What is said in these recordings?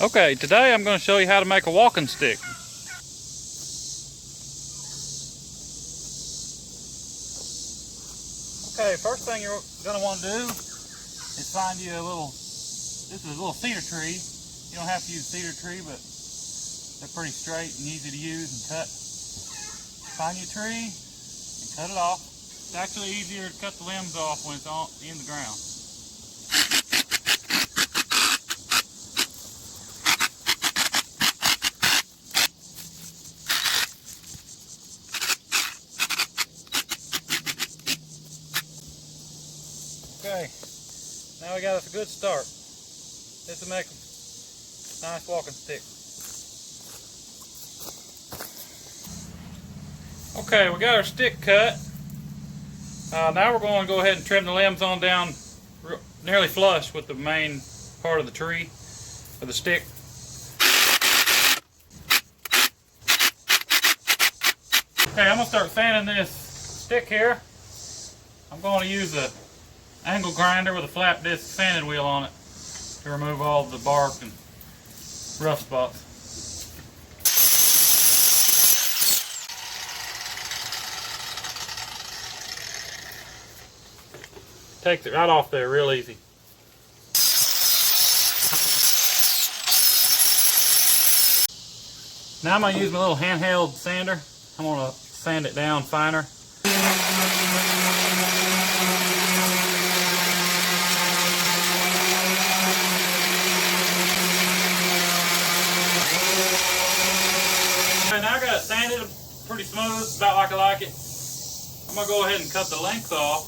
Okay, today I'm going to show you how to make a walking stick. Okay, first thing you're going to want to do is find you this is a little cedar tree. You don't have to use cedar tree, but they're pretty straight and easy to use and cut. Find your tree and cut it off. It's actually easier to cut the limbs off when it's in the ground. Okay, now we got us a good start. This will make a nice walking stick. Okay, we got our stick cut. Now we're going to go ahead and trim the limbs on down nearly flush with the main part of the tree, or the stick. Okay, I'm going to start sanding this stick here. I'm going to use a angle grinder with a flat disc sanding wheel on it to remove all the bark and rough spots. Takes it right off there real easy. Now I'm going to use my little handheld sander. I'm going to sand it down finer. Okay, now I got it sanded pretty smooth, about like I like it. I'm going to go ahead and cut the length off.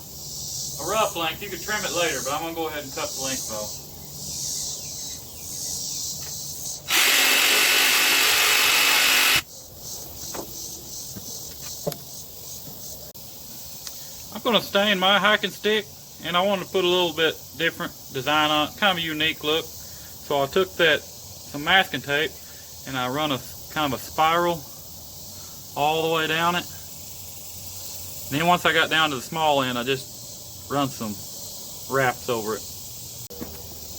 A rough length, you can trim it later, but I'm going to go ahead and cut the length off. I'm going to stain my hiking stick, and I wanted to put a little bit different design on it, kind of a unique look. So I took some masking tape, and I run a kind of a spiral all the way down it. And then once I got down to the small end, I just run some wraps over it.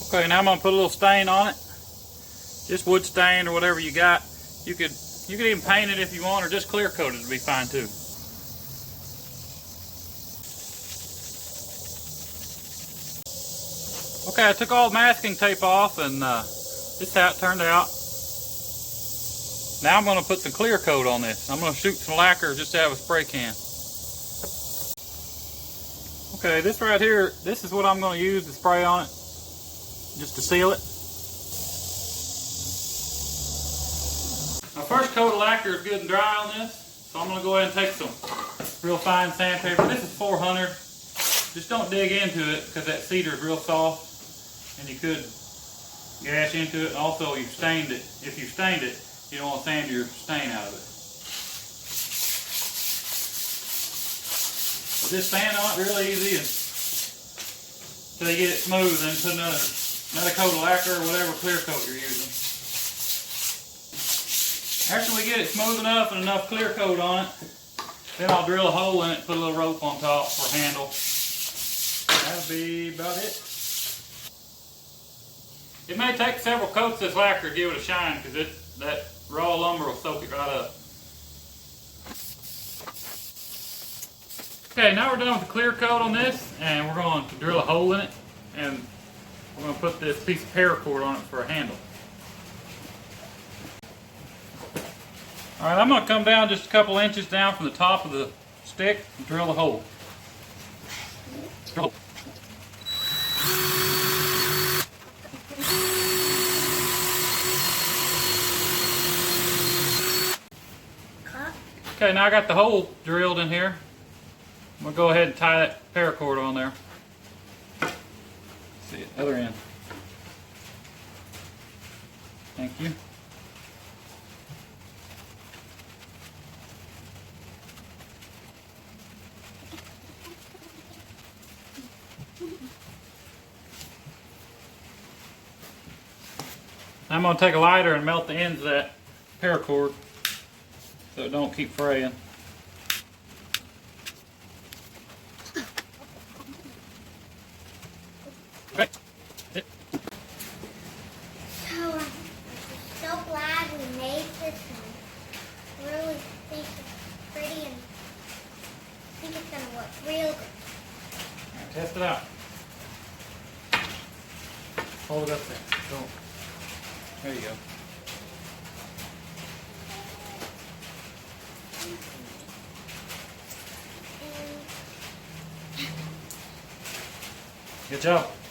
Okay, now I'm going to put a little stain on it. Just wood stain or whatever you got. You could even paint it if you want, or just clear coat it would be fine too. Okay, I took all the masking tape off, and this is how it turned out. Now I'm going to put some clear coat on this. I'm going to shoot some lacquer just to have a spray can. Okay, this right here, this is what I'm going to use to spray on it, just to seal it. My first coat of lacquer is good and dry on this, so I'm going to go ahead and take some real fine sandpaper. This is 400. Just don't dig into it, because that cedar is real soft, and you could gash into it. And also, if you stained it, you don't want to sand your stain out of it. Just sand on it really easy until you get it smooth, and put another coat of lacquer or whatever clear coat you're using. After we get it smooth enough and enough clear coat on it, then I'll drill a hole in it, put a little rope on top for a handle. That'll be about it. It may take several coats of this lacquer to give it a shine, because that raw lumber will soak it right up. Okay, now we're done with the clear coat on this, and we're going to drill a hole in it, and we're going to put this piece of paracord on it for a handle. Alright, I'm going to come down just a couple inches down from the top of the stick and drill the hole. Drill. Okay, now I got the hole drilled in here. I'm going to go ahead and tie that paracord on there. Let's see it, other end. Thank you. I'm going to take a lighter and melt the ends of that paracord so it don't keep fraying. Works real good. Now test it out. Hold it up there. Go. There you go. Good job.